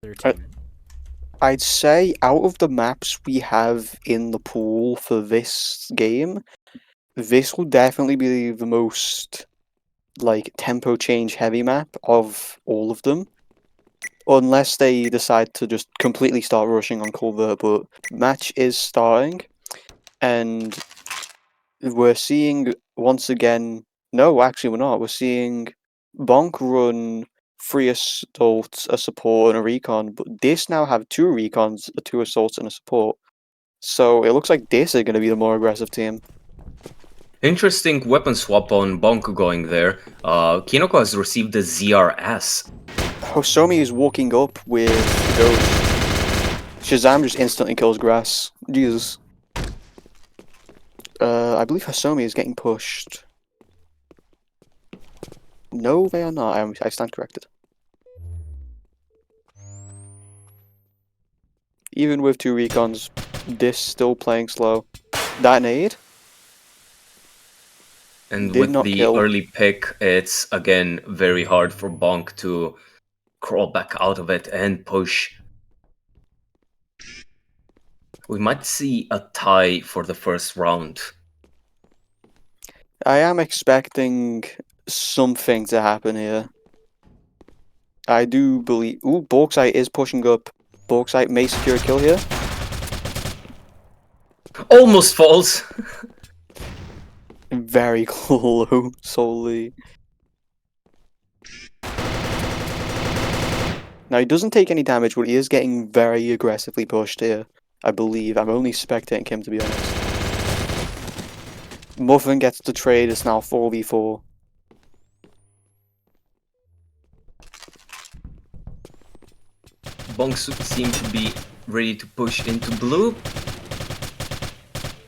their I- team. I'd say out of the maps we have in the pool for this game, this will definitely be the most like tempo change heavy map of all of them. Unless they decide to just completely start rushing on Culver, but match is starting, and we're seeing once again. No, actually, we're not. We're seeing BONK run three assaults, a support, and a recon, but this now have two recons, two assaults, and a support. So it looks like this is going to be the more aggressive team. Interesting weapon swap on BONK going there. Kinoko has received the ZRS. Hosomi is walking up with Ghost. Shazam just instantly kills Grass. Jesus. I believe Hosomi is getting pushed. No, they are not. I stand corrected. Even with two recons, this still playing slow. That nade? And Did with not the kill. early pick, it's again very hard for BONK to crawl back out of it and push. We might see a tie for the first round. I am expecting something to happen here. I do believe... Ooh, Bauxite is pushing up. Bauxite may secure a kill here. Almost falls! Very close, solely. Now, he doesn't take any damage, but he is getting very aggressively pushed here, I believe. I'm only spectating him, to be honest. Muffin gets the trade, it's now 4v4. BONK seem to be ready to push into blue.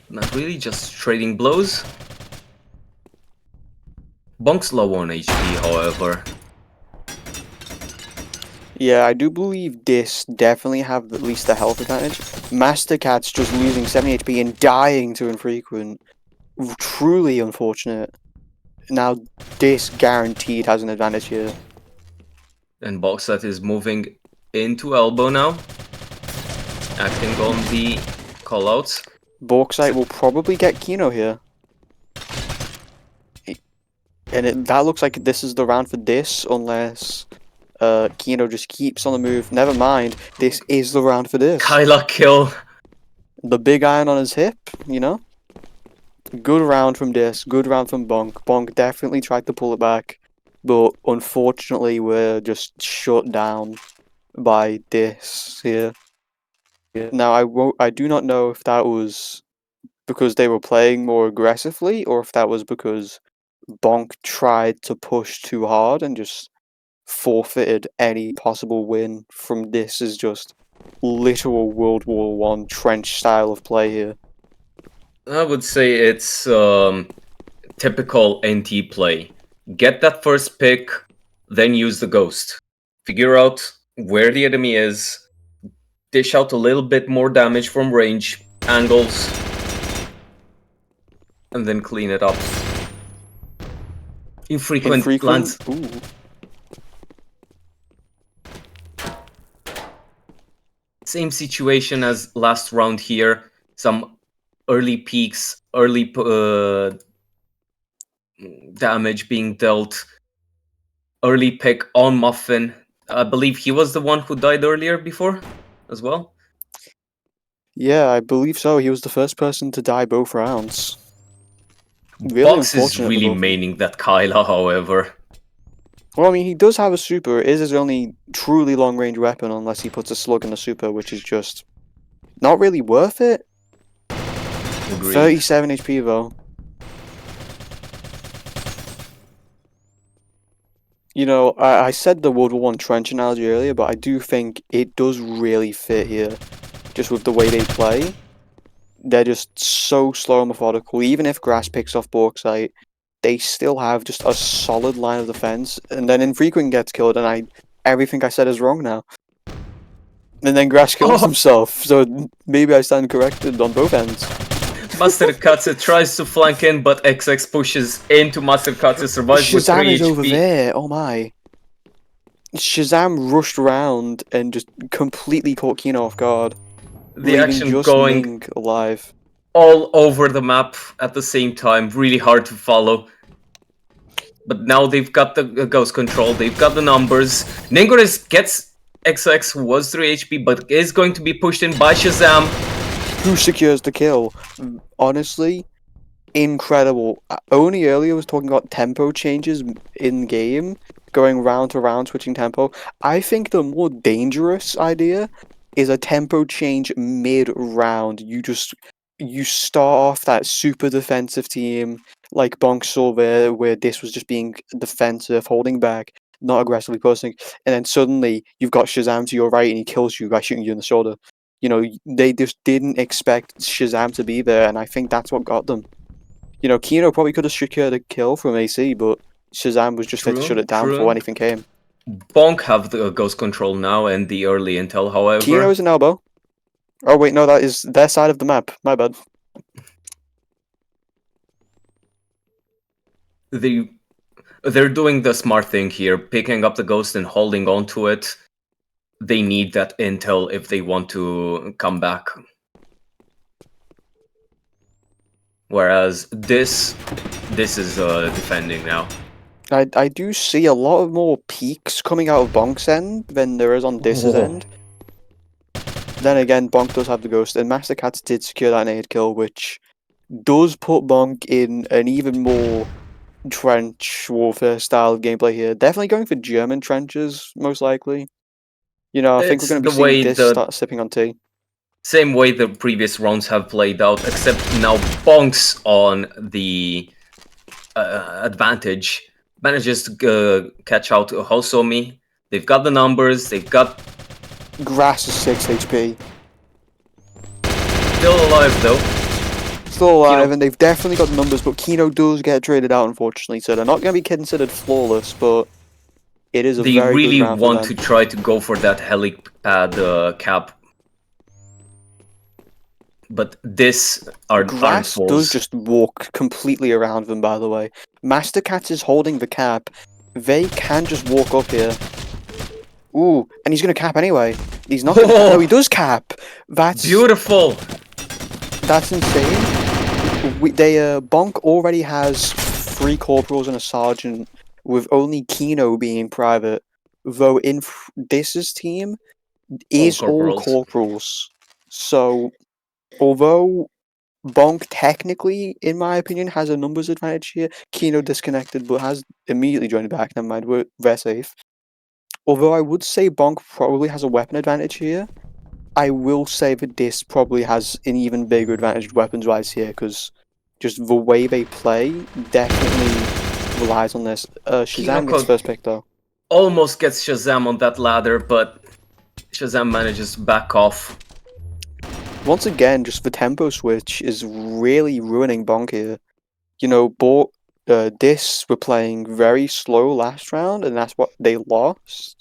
Not really, just trading blows. BONK's low on HP, however. Yeah, I do believe this definitely have at least the health advantage. Master Cat's just losing 70 HP and dying to infrequent. Truly unfortunate. Now, this guaranteed has an advantage here. And Bauxite is moving into elbow now. Acting on the callouts. Bauxite will probably get Kino here. And that looks like this is the round for this, unless Kino just keeps on the move. Never mind, this is the round for this. Kyla kill. The big iron on his hip, you know? Good round from this, good round from BONK. BONK definitely tried to pull it back, but unfortunately we're just shut down by this here. Now I do not know if that was because they were playing more aggressively or if that was because BONK tried to push too hard and just forfeited any possible win from this is just literal World War I trench style of play here. I would say it's typical NT play. Get that first pick, then use the ghost. Figure out where the enemy is, dish out a little bit more damage from range, angles, and then clean it up. Infrequent lands. Ooh. Same situation as last round here. Some early peaks, early damage being dealt. Early pick on Muffin. I believe he was the one who died earlier before as well. Yeah, I believe so. He was the first person to die both rounds. Really Box is unfortunate. really maining that Kyla, however. Well, I mean, he does have a super. It is his only truly long-range weapon unless he puts a slug in the super, which is just not really worth it. Agreed. 37 HP, though. You know, I said the World War I trench analogy earlier, but I do think it does really fit here. Just with the way they play. They're just so slow and methodical. Even if Grass picks off Bauxite, they still have just a solid line of defense. And then Infrequent gets killed, and everything I said is wrong now. And then Grass kills himself, so maybe I stand corrected on both ends. Master Katsu tries to flank in, but XX pushes into Master Katsu, survives with 3 Shazam is HP. over there, oh my. Shazam rushed around and just completely caught Kino off guard, The leaving action just going Ming alive. all over the map at the same time, really hard to follow. But now they've got the ghost control, they've got the numbers. Ningoris gets XX, who was 3 HP, but is going to be pushed in by Shazam. Who secures the kill? Honestly, incredible. Only earlier was talking about tempo changes in game, going round to round, switching tempo. I think the more dangerous idea is a tempo change mid-round. You start off that super defensive team like Bonk saw there, where this was just being defensive, holding back, not aggressively pushing, and then suddenly you've got Shazam to your right and he kills you by shooting you in the shoulder. You know, they just didn't expect Shazam to be there, and I think that's what got them. You know, Kino probably could have secured a kill from AC, but Shazam was just there to shut it down before anything came. BONK have the ghost control now and the early intel, however. Kino is an elbow. Oh wait, no, that is their side of the map. My bad. They're doing the smart thing here, picking up the ghost and holding on to it. They need that intel if they want to come back. Whereas this is defending now. I do see a lot of more peaks coming out of Bonk's end than there is on Dis's end. Then again, Bonk does have the ghost, and Master Cats did secure that nade kill, which does put Bonk in an even more trench warfare style gameplay here. Definitely going for German trenches, most likely. You know, I think we're It's going to be the way seeing Dis the start sipping on tea. same way the previous rounds have played out, except now Bonk's on the advantage. Manages to catch out Hosomi. They've got the numbers, they've got... Grass is 6 HP. Still alive though. Still alive, Kino. and they've definitely got numbers, but Kino does get traded out, unfortunately, so they're not going to be considered flawless, but it is a They very really good round want for to them. try to go for that helipad cap. But this are Grass falls. does just walk completely around them, by the way. Master Cat is holding the cap. They can just walk up here. Ooh, and he's going to cap anyway. He's not gonna cap. No, he does cap. That's beautiful. That's insane. Bonk already has 3 corporals and a sergeant, with only Kino being private. Though in Dis's team is all corporals. So, although Bonk technically, in my opinion, has a numbers advantage here, Kino disconnected but has immediately joined back. Never mind, they're safe. Although I would say Bonk probably has a weapon advantage here, I will say that this probably has an even bigger advantage weapons-wise here, because just the way they play definitely relies on this. Shazam gets first pick, though. Almost gets Shazam on that ladder, but Shazam manages to back off. Once again, just the tempo switch is really ruining Bonk here. You know, Dis were playing very slow last round, and that's what they lost.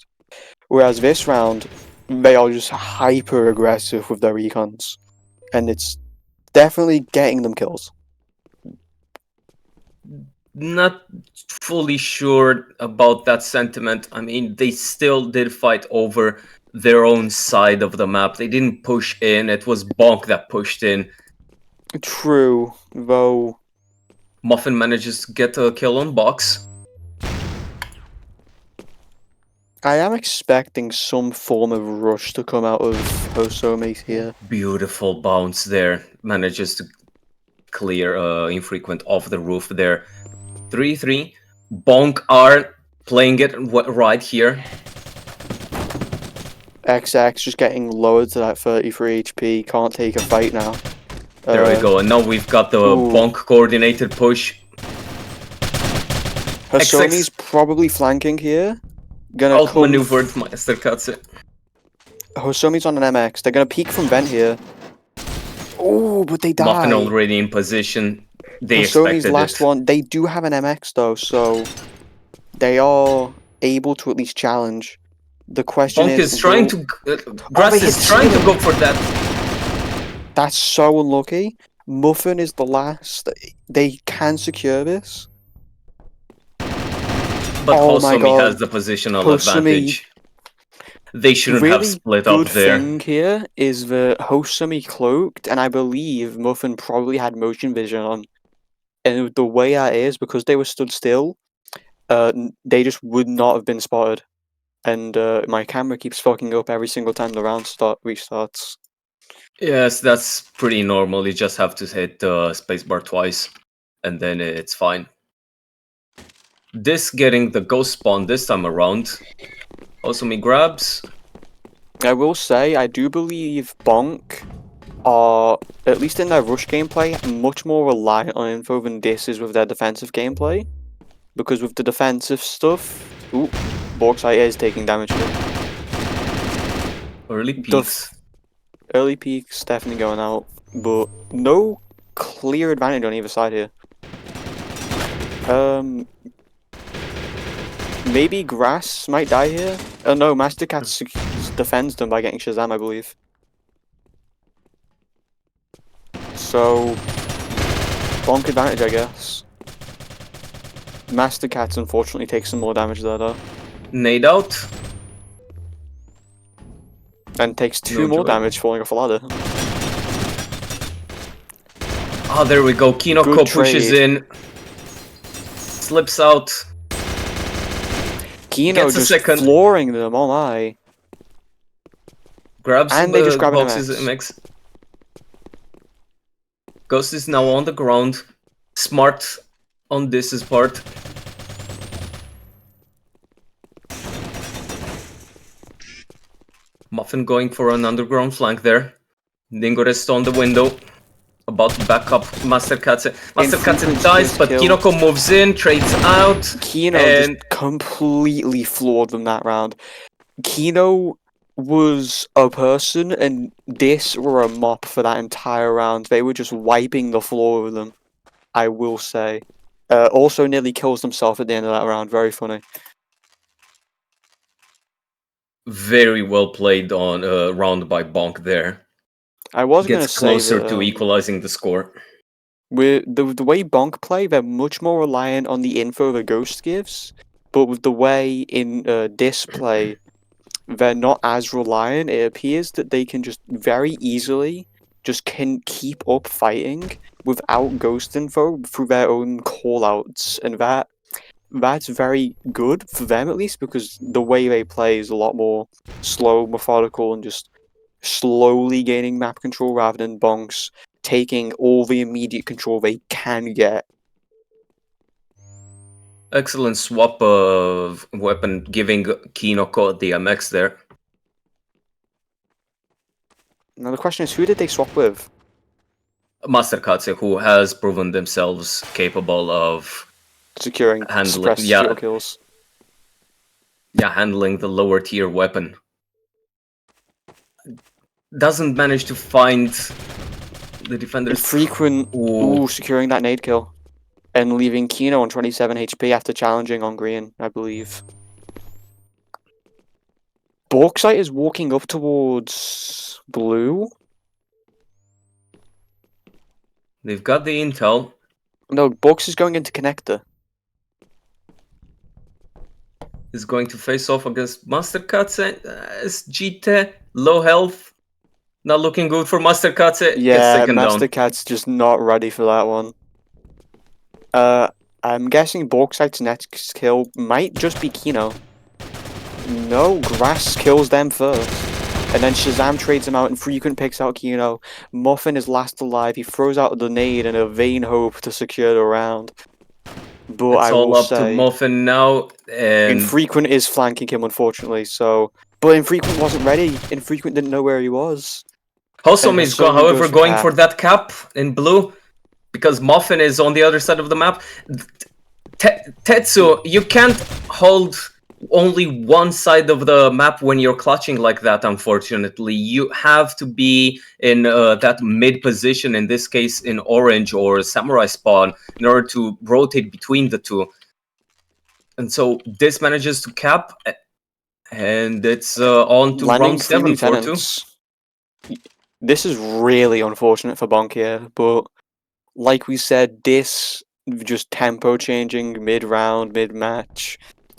Whereas this round, they are just hyper aggressive with their recons, and it's definitely getting them kills. Not fully sure about that sentiment. I mean, they still did fight over their own side of the map. They didn't push in. It was Bonk that pushed in. True, though. Muffin manages to get a kill on Box. I am expecting some form of rush to come out of Hosomi here. Beautiful bounce there. Manages to clear Infrequent off the roof there. 3-3. Bonk are playing it right here. XX just getting lowered to that 33 HP. Can't take a fight now. There we go. And now we've got the Bonk coordinated push. Hosomi's probably flanking here. Gonna outmaneuvered Master Katsu. Hosomi's on an MX. They're gonna peek from vent here. Oh, but they die. Muffin already in position. They Hosomi's expected last it. one. They do have an MX though, so they are able to at least challenge. The question Bonk is trying to. Grass is trying to go for that. That's so unlucky. Muffin is the last. They can secure this. but Oh my Hosumi has god. the positional Hosumi. advantage. They shouldn't have Really split up good there. thing here is that Hosumi cloaked, and I believe Muffin probably had motion vision on. And the way that is, because they were stood still, they just would not have been spotted. And my camera keeps fucking up every single time the round restarts. Yes, that's pretty normal. You just have to hit the spacebar twice, and then it's fine. This getting the ghost spawn this time around. Hosumi grabs. I will say, I do believe BONK are, at least in their rush gameplay, much more reliant on info than this is with their defensive gameplay. Because with the defensive stuff... Ooh, Borksite is taking damage here. Early peaks. Early peaks definitely going out, but no clear advantage on either side here. Maybe Grass might die here. Oh no, Master Cat defends them by getting Shazam, I believe. So, bonk advantage, I guess. Master Cat unfortunately takes some more damage there though. Nade out. And takes two No more joy. damage falling off a ladder. Ah, there we go. Kinoko pushes in. Slips out. Kino just flooring them, oh my. Grabs and they just grab an boxes MX. Ghost is now on the ground. Smart on this part. Muffin going for an underground flank there. Dingo rests on the window. About to back up Master Katse. Master Katse dies, but Kinoko moves in, trades out. Kino just completely floored them that round. Kino was a person, and this were a mop for that entire round. They were just wiping the floor with them, I will say. Also nearly kills himself at the end of that round. Very funny. Very well played on round by Bonk there. I was going to Gets say closer to equalizing the score. With the way Bonk play, they're much more reliant on the info the Ghost gives. But with the way in display, they're not as reliant. It appears that they can just very easily just can keep up fighting without Ghost info through their own callouts, and that's very good for them at least, because the way they play is a lot more slow, methodical, and just slowly gaining map control rather than Bonks taking all the immediate control they can get. Excellent swap of weapon, giving Kinoko the MX there. Now the question is, who did they swap with? Master Katse, who has proven themselves capable of securing suppressed zero kills. Yeah, handling the lower tier weapon. Doesn't manage to find the defenders. Frequent securing that nade kill. And leaving Kino on 27 HP after challenging on green, I believe. Borksite is walking up towards blue. They've got the intel. No, Borks is going into connector. Is going to face off against Master Katse. SGT, low health. Not looking good for Master Katse. Yeah, Master Kat's just not ready for that one. I'm guessing Borksite's next kill might just be Kino. No, Grass kills them first. And then Shazam trades him out and Frequent picks out Kino. Muffin is last alive. He throws out the nade in a vain hope to secure the round. But it's I all will up say, to Muffin now. And Infrequent is flanking him, unfortunately. So, but Infrequent wasn't ready. Infrequent didn't know where he was. Hosumi is, however, going for that cap in blue. Because Muffin is on the other side of the map. Tetsu, you can't hold only one side of the map when you're clutching like that, unfortunately. You have to be in that mid position, in this case in orange or samurai spawn, in order to rotate between the two. And so this manages to cap, and it's on to round 7 for 2. This is really unfortunate for BONK here, but like we said, this just tempo changing mid-round, mid-match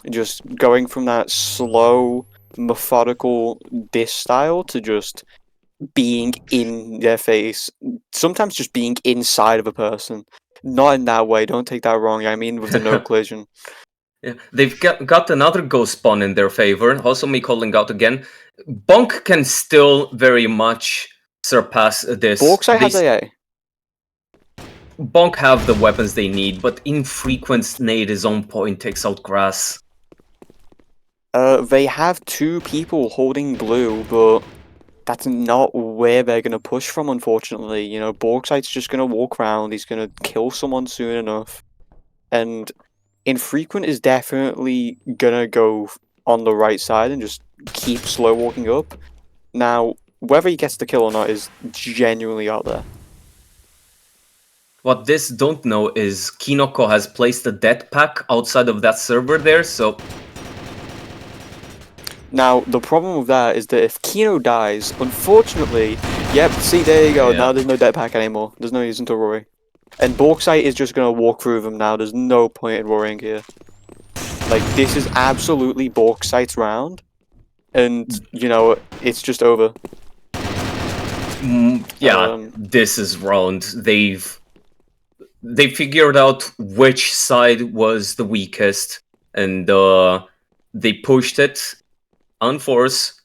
Just going from that slow, methodical diss style to just being in their face. Sometimes just being inside of a person. Not in that way, don't take that wrong. I mean with the no collision. Yeah, they've got another ghost spawn in their favor. Also, me calling out again. BONK can still very much surpass this. Borkside has AA. BONK have the weapons they need, but infrequent nade is on point, takes out grass. They have two people holding blue, but that's not where they're gonna push from, unfortunately. You know, Borkside's just gonna walk around, he's gonna kill someone soon enough. And Infrequent is definitely gonna go on the right side and just keep slow walking up. Now, whether he gets the kill or not is genuinely out there. What this don't know is Kinoko has placed a death pack outside of that server there, so... Now, the problem with that is that if Kino dies, unfortunately, yep, see, there you go, Yeah. now there's no death pack anymore. There's no reason to worry. And Borksite is just gonna walk through them now, there's no point in worrying here. Like, this is absolutely Borksite's round, and, you know, it's just over. This is round. They figured out which side was the weakest, and they pushed it on force,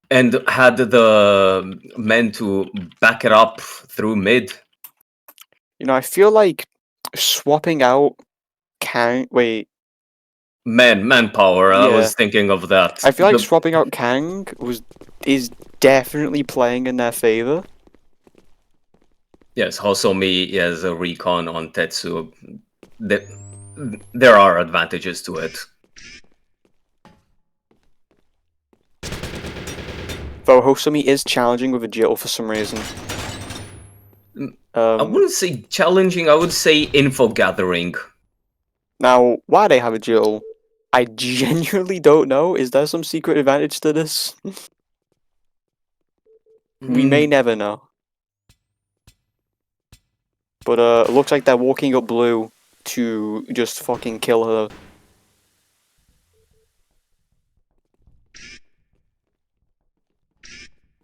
and had the men to back it up through mid. You know, I feel like swapping out Manpower. I Yeah. was thinking of that. I feel like swapping out Kang is definitely playing in their favor. Yes, Hosomi has a recon on Tetsu. There are advantages to it. Though Hosumi is challenging with a Jill for some reason. I wouldn't say challenging, I would say info gathering. Now, why they have a Jill, I genuinely don't know. Is there some secret advantage to this? We may never know. But it looks like they're walking up blue to just fucking kill her.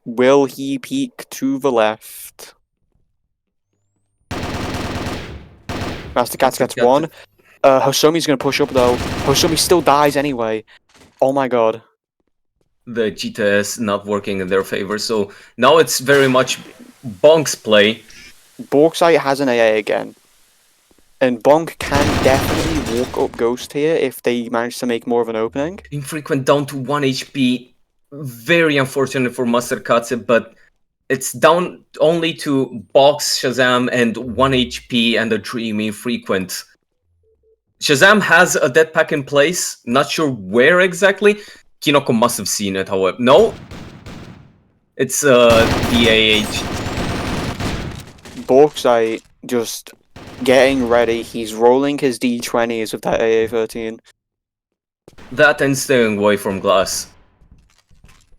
Will he peek to the left? Master Cats gets one. Hosomi's gonna push up though. Hosomi still dies anyway. Oh my god. The GTS not working in their favor, so now it's very much BONK's play. Borksite has an AA again. And BONK can definitely walk up Ghost here if they manage to make more of an opening. Infrequent down to 1 HP. Very unfortunate for Master Katse, but it's down only to Box, Shazam, and 1 HP and a Dream Infrequent. Shazam has a death pack in place, not sure where exactly. Kinoko must have seen it, however. No! It's DAH. Borksite just getting ready. He's rolling his D20s with that AA-13. That and staying away from glass.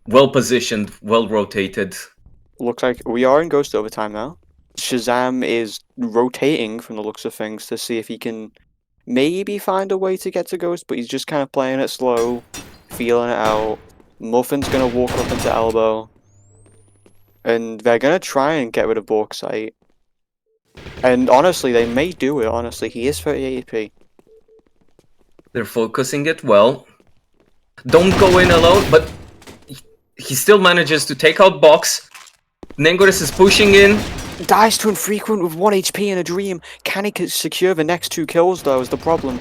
Well positioned, well rotated. Looks like we are in Ghost overtime now. Shazam is rotating from the looks of things to see if he can maybe find a way to get to Ghost, but he's just kind of playing it slow, feeling it out. Muffin's gonna walk up into elbow. And they're gonna try and get rid of Borksite. And honestly, they may do it, honestly. He is 38 AP. They're focusing it well. Don't go in alone, but he still manages to take out Box. Nengoris is pushing in. Dies to Infrequent with 1 HP and a Dream. Can he secure the next 2 kills, though, is the problem.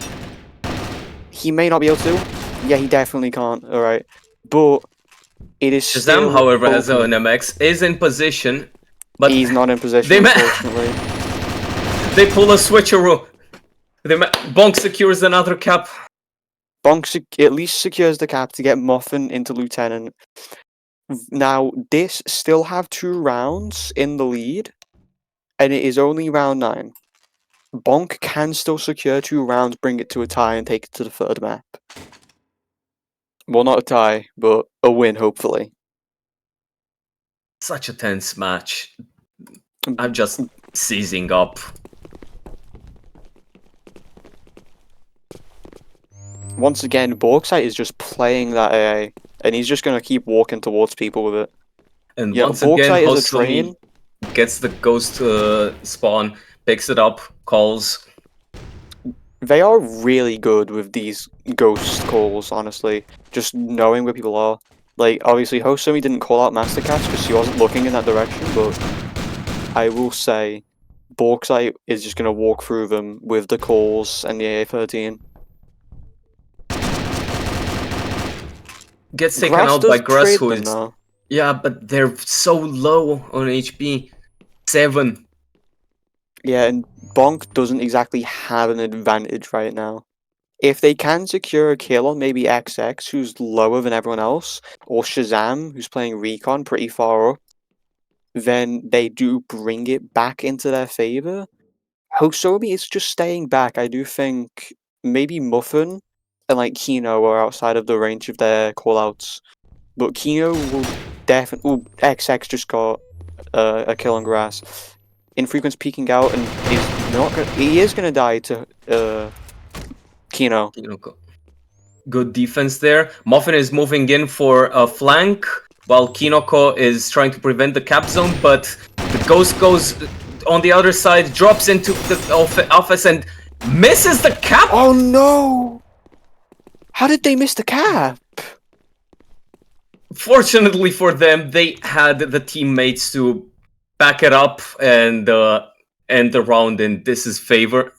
He may not be able to. Yeah, he definitely can't. Alright. But it is still Shazam, however, open. has an MX, is in position. But he's not in position, unfortunately. They pull a switcheroo. BONK secures another cap. BONK at least secures the cap to get Muffin into Lieutenant. Now, this still have 2 rounds in the lead, and it is only round 9. BONK can still secure 2 rounds, bring it to a tie, and take it to the 3rd map. Well, not a tie, but a win, hopefully. Such a tense match. I'm just seizing up. Once again, Borksite is just playing that AA, and he's just gonna keep walking towards people with it. And Yeah, once again, Borksite is a Hosomi train. gets the ghost spawn, picks it up, calls. They are really good with these ghost calls, honestly. Just knowing where people are. Like, obviously, Hosomi didn't call out Master Catch because she wasn't looking in that direction, but I will say Borksite is just gonna walk through them with the calls and the AA-13. Gets taken Grass out by does Grass, trade who them is... though. Yeah, but they're so low on HP. 7. Yeah, and BONK doesn't exactly have an advantage right now. If they can secure a kill on maybe XX, who's lower than everyone else, or Shazam, who's playing Recon pretty far up, then they do bring it back into their favor. Hosomi is just staying back. I do think maybe Muffin and like Kino are outside of the range of their callouts, but Kino will definitely. Oh, XX just got a kill on Grass. Infrequent's peeking out and is not. He is gonna die to Kino. Good defense there. Muffin is moving in for a flank, while Kinoko is trying to prevent the cap zone, but the ghost goes on the other side, drops into the office and misses the cap! Oh no! How did they miss the cap? Fortunately for them, they had the teammates to back it up and end the round in Dis's favor.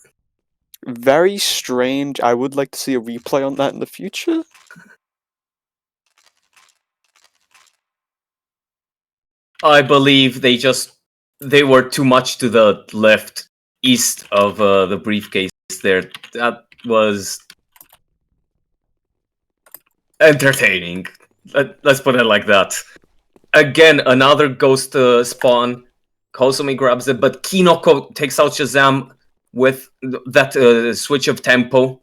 Very strange. I would like to see a replay on that in the future. I believe they were too much to the left, east of the briefcase there. That was entertaining. Let's put it like that. Again, another ghost spawn. Kosomi grabs it, but Kinoko takes out Shazam with that switch of tempo.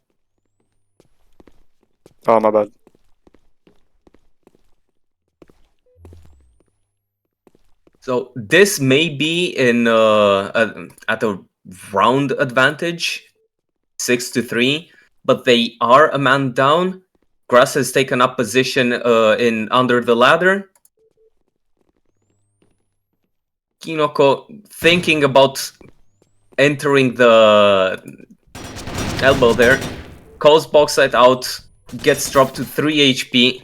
Oh, my bad. So this may be in at a round advantage, 6-3, but they are a man down. Grass has taken up position in under the ladder. Kinoko thinking about entering the elbow there. Calls Boxite out, gets dropped to 3 HP.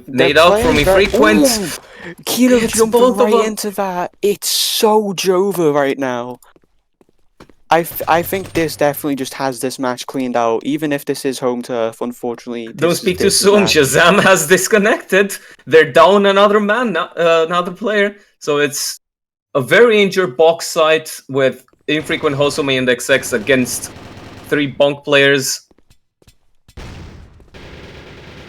Nade out from Infrequent. Kino Gets jumped both of right them. into that. It's so Jova right now. I think this definitely just has this match cleaned out. Even if this is home turf, unfortunately, Don't speak too soon. Shazam has disconnected. They're down another man, now, another player. So it's a very injured box site with Infrequent, Hosome, and XX against 3 bonk players.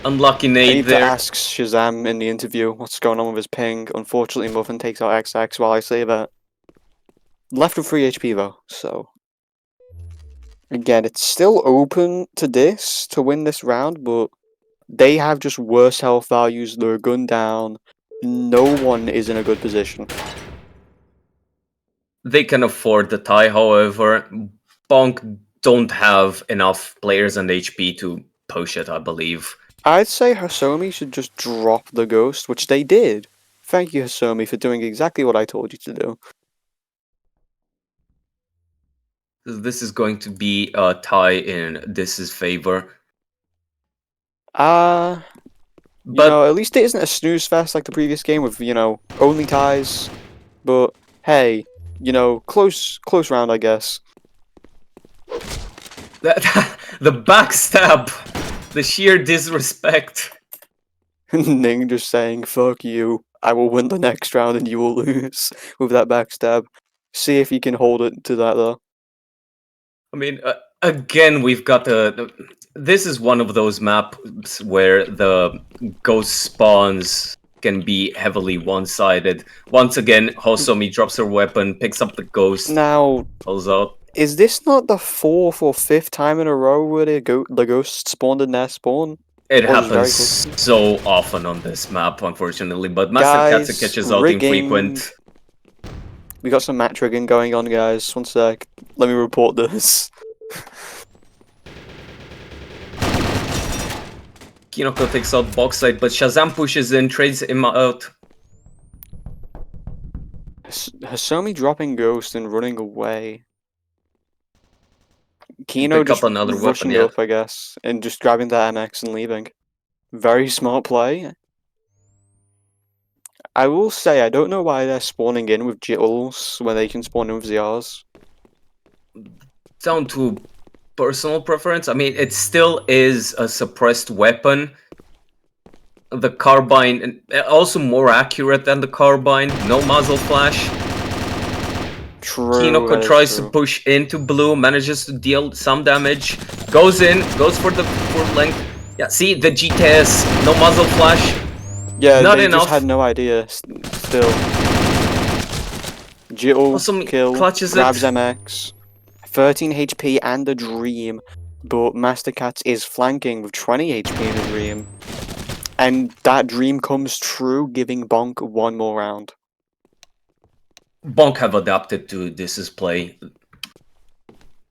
Unlucky I nade need there. to ask Shazam in the interview what's going on with his ping. Unfortunately, Muffin takes out XX while I say that. Left with 3 HP though, so... Again, it's still open to this, to win this round, but they have just worse health values, they're gunned down, no one is in a good position. They can afford the tie, however. Bonk don't have enough players and HP to push it, I believe. I'd say Hosomi should just drop the ghost, which they did. Thank you, Hosomi, for doing exactly what I told you to do. This is going to be a tie in Dis's favor. You But know, at least it isn't a snooze fest like the previous game with, you know, only ties. But, hey, you know, close round, I guess. the backstab, the sheer disrespect. Ning just saying, fuck you, I will win the next round and you will lose with that backstab. See if you can hold it to that, though. I mean, again, we've got this is one of those maps where the ghost spawns can be heavily one-sided. Once again, Hosomi drops her weapon, picks up the ghost, Now, pulls out. is this not the 4th or 5th time in a row where the ghost spawned in their spawn? It Or just very happens quickly? so often on this map, unfortunately, but Master Guys, Katsu catches out rigging. Infrequent. We got some match rigging going on, guys. One sec. Let me report this. Kinoko takes out Bauxite, but Shazam pushes in, trades him out. Hasomi dropping Ghost and running away. Can Kino pick just up another weapon, rushing yeah. up, I guess, and just grabbing the MX and leaving. Very smart play. I will say, I don't know why they're spawning in with Jittles when they can spawn in with ZRs. Down to personal preference. I mean, it still is a suppressed weapon. The carbine, also more accurate than the carbine. No muzzle flash. True, Kinoko that is tries to true. push into blue, manages to deal some damage. Goes in, goes for the full length. Yeah, see, the GTS, no muzzle flash. Yeah, Not they enough. just had no idea, still. Jittle, Awesome, kill, clutches grabs it. MX. 13 HP and a Dream, but Mastercats is flanking with 20 HP and a Dream. And that Dream comes true, giving BONK one more round. BONK have adapted to this play.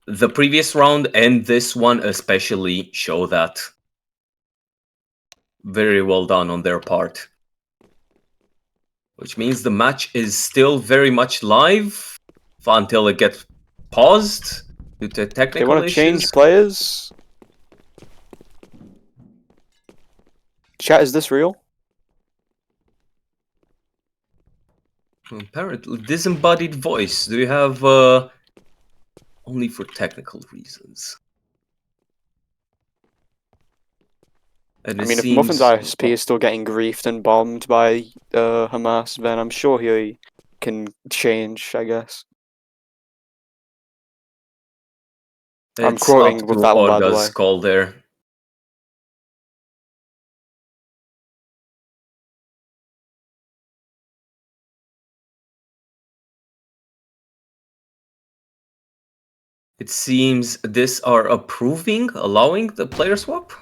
The previous round and this one especially show that. Very well done on their part. Which means the match is still very much live until it gets paused due to technical They want to issues. change players? Chat, is this real? Apparently, disembodied voice. Do you have only for technical reasons? And I it mean, if Muffin's seems ISP is still getting griefed and bombed by Hamas, then I'm sure he can change, I guess. I'm it's quoting up with to that one, by the Orga's way. call there. It seems this are allowing the player swap.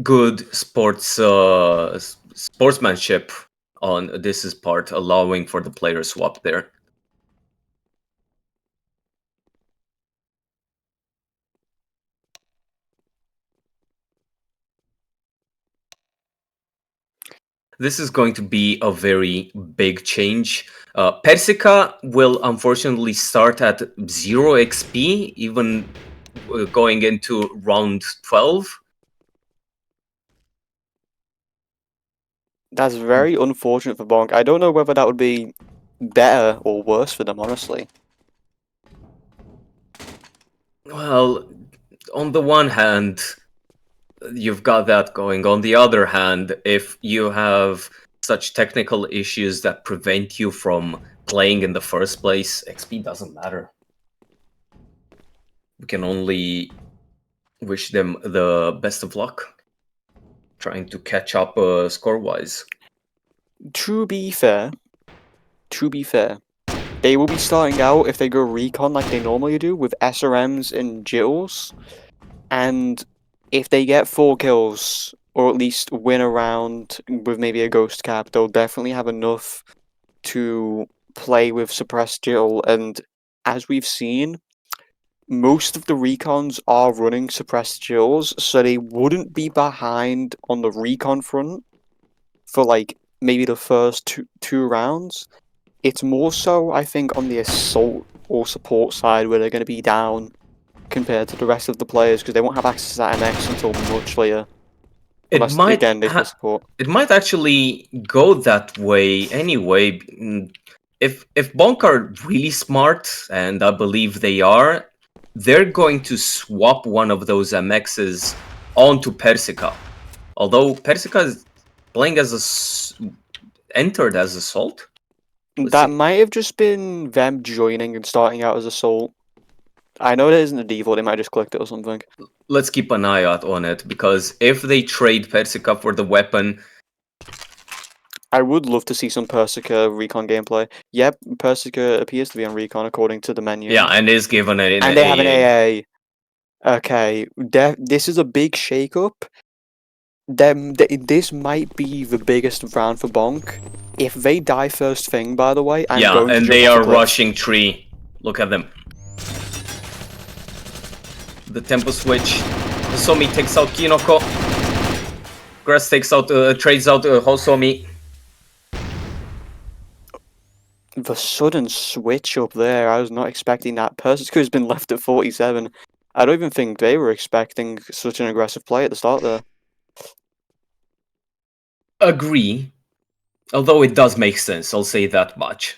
Good sportsmanship on this part, allowing for the player swap there. This is going to be a very big change. Persica will unfortunately start at 0 XP, even going into round 12. That's very unfortunate for BONK. I don't know whether that would be better or worse for them, honestly. Well, on the one hand, you've got that going. On the other hand, if you have such technical issues that prevent you from playing in the first place, XP doesn't matter. We can only wish them the best of luck trying to catch up score-wise. To be fair, they will be starting out, if they go recon like they normally do, with SRMs and Jittles. And if they get 4 kills, or at least win a round with maybe a Ghost Cap, they'll definitely have enough to play with Suppressed Jittle. And as we've seen, most of the recons are running Suppressed Jittles, so they wouldn't be behind on the recon front for like maybe the first two rounds. It's more so, I think, on the assault or support side where they're going to be down compared to the rest of the players because they won't have access to that MX until much later. Unless, again, they play support. It might actually go that way anyway. If BONK are really smart, and I believe they are, they're going to swap one of those MXs onto Persica. Although Persica is playing as entered as assault. That might have just been them joining and starting out as assault. I know that isn't the default, they might have just clicked it or something. Let's keep an eye out on it, because if they trade Persica for the weapon... I would love to see some Persica recon gameplay. Yep, Persica appears to be on recon according to the menu. Yeah, and is given an and they have an AA. Okay, this is a big shakeup. This might be the biggest round for BONK. If they die first thing, by the way, I'm yeah, going to and jump they off the are cliff. rushing tree. Look at them. The tempo switch. Hosomi takes out Kinoko. Grass takes out, trades out Hosomi. The sudden switch up there, I was not expecting that. Persica's been left at 47. I don't even think they were expecting such an aggressive play at the start there. Agree. Although it does make sense, I'll say that much.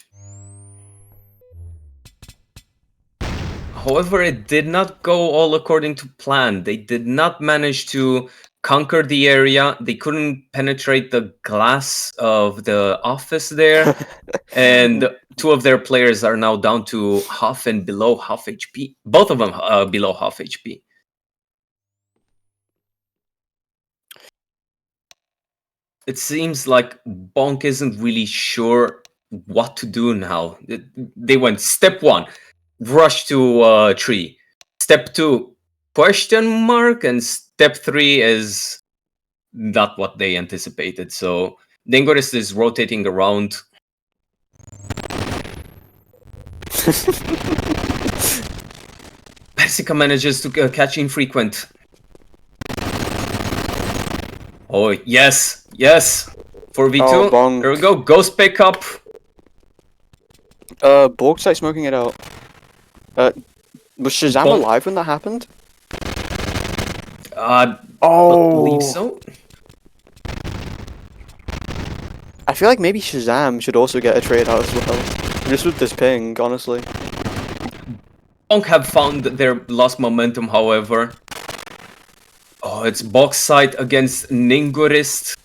However, it did not go all according to plan. They did not manage to conquer the area. They couldn't penetrate the glass of the office there. And two of their players are now down to half and below half HP. Both of them below half HP. It seems like BONK isn't really sure what to do now. They went step 1, rush to tree. Step 2, question mark, and step 3 is not what they anticipated. So Dengoris is rotating around. Persica manages to catch infrequent. Oh, yes, yes. 4v2. Oh, BONK. There we go. Ghost pickup. Borgside smoking it out. Was Shazam BONK. alive when that happened? Believe so. I feel like maybe Shazam should also get a trade out as well. Just with this ping, honestly. BONK have found their lost momentum, however. Oh, it's box side against Ningurist.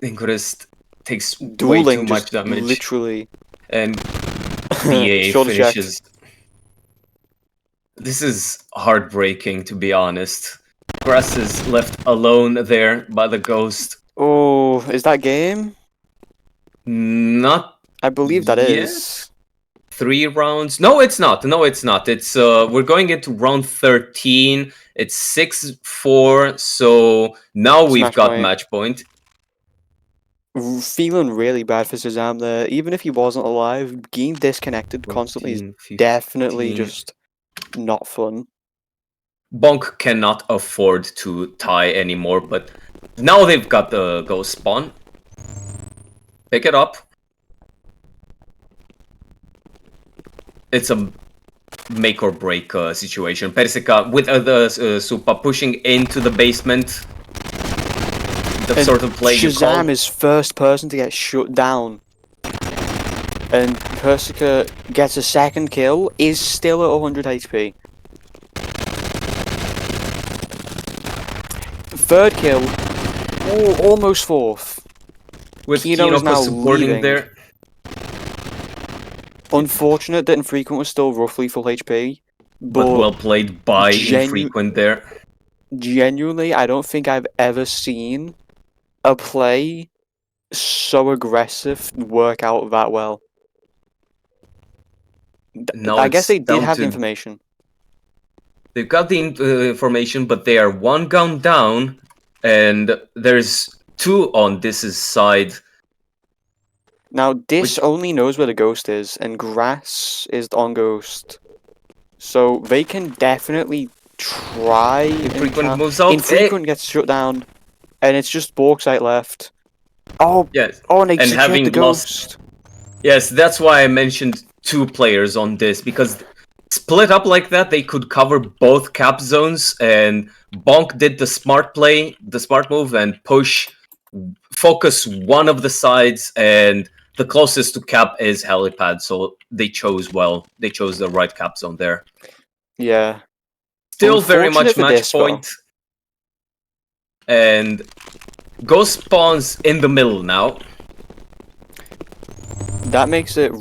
Ningurist takes way Dueling too much just damage. literally. And BA Shoulder check. finishes. This is heartbreaking, to be honest. Grass is left alone there by the ghost. Oh, is that game? Not I believe that yet. is. 3 rounds. No, it's not. No, it's not. It's we're going into round 13. It's 6-4. So now we've Smash got point. match point. Feeling really bad for Shazam there. Even if he wasn't alive, being disconnected constantly is 14, definitely 15. just not fun. BONK cannot afford to tie anymore, but now they've got the ghost spawn. Pick it up. It's a make or break situation. Persica with the Supa pushing into the basement. The sort of play you call. Shazam is first person to get shut down. And Persica gets a second kill, is still at 100 HP. Third kill. Oh, almost fourth. With Kino is Kinoko now supporting leaving. there. Unfortunate that Infrequent was still roughly full HP. But well played by Infrequent there. Genuinely, I don't think I've ever seen a play so aggressive work out that well. No, I guess it's they did down have to- the information. They've got the information, but they are 1 gun down, and there's 2 on this side. Now, Dis only knows where the ghost is, and Grass is on ghost. So they can definitely try. Infrequent moves out. Infrequent gets shut down, and it's just Borksite left. Oh, Yes. oh, and they And secured having the lost- ghost. Yes, that's why I mentioned 2 players on this, because split up like that, they could cover both cap zones, and BONK did the smart play, the smart move, and focus one of the sides, and the closest to cap is helipad, so they chose well. They chose the right cap zone there. Yeah. Still very much Unfortunate for match Disco. point. And ghost spawns in the middle now. That makes it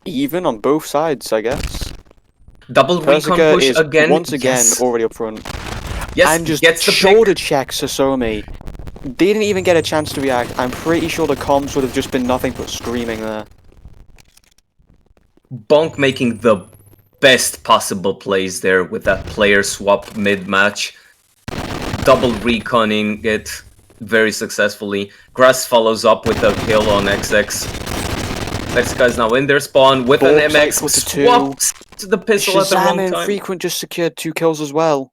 even on both sides, I guess. Double recon Persica push is again. once again Yes. already up front. Yes, And just gets the shoulder pick. checks Sasomi. Didn't even get a chance to react. I'm pretty sure the comms would have just been nothing but screaming there. BONK making the best possible plays there with that player swap mid-match. Double reconning it. very successfully. Grass follows up with a kill on XX. Next guy's now in their spawn with an Bork MX, cycle to 2. swapped to the pistol at the Shazam wrong and time. Frequent just secured 2 kills as well.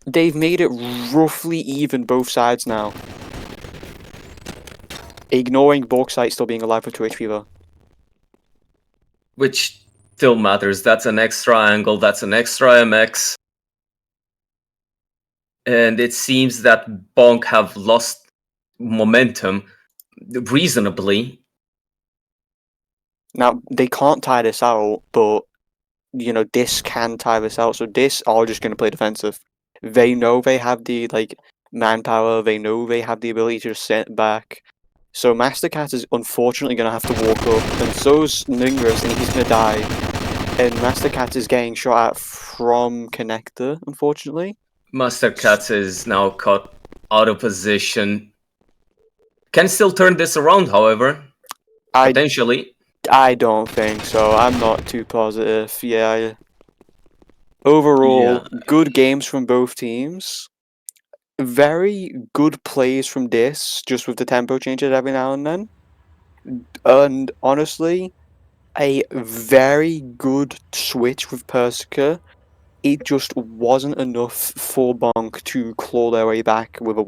They've made it roughly even both sides now. Ignoring Borksight still being alive with 2 HP though. Which still matters. That's an extra angle, that's an extra MX. And it seems that BONK have lost momentum reasonably. Now, they can't tie this out, but, you know, this can tie this out. So this are just going to play defensive. They know they have the, like, manpower. They know they have the ability to just sit back. So Mastercat is unfortunately going to have to walk up. And so's Ningrus, and he's going to die. And Mastercat is getting shot at from Connector, unfortunately. Mastercat is now caught out of position. Can still turn this around, however. Potentially. I don't think so. I'm not too positive. Yeah. Overall, good games from both teams. Very good plays from this, just with the tempo changes every now and then. And honestly, a very good switch with Persica. It just wasn't enough for BONK to claw their way back with a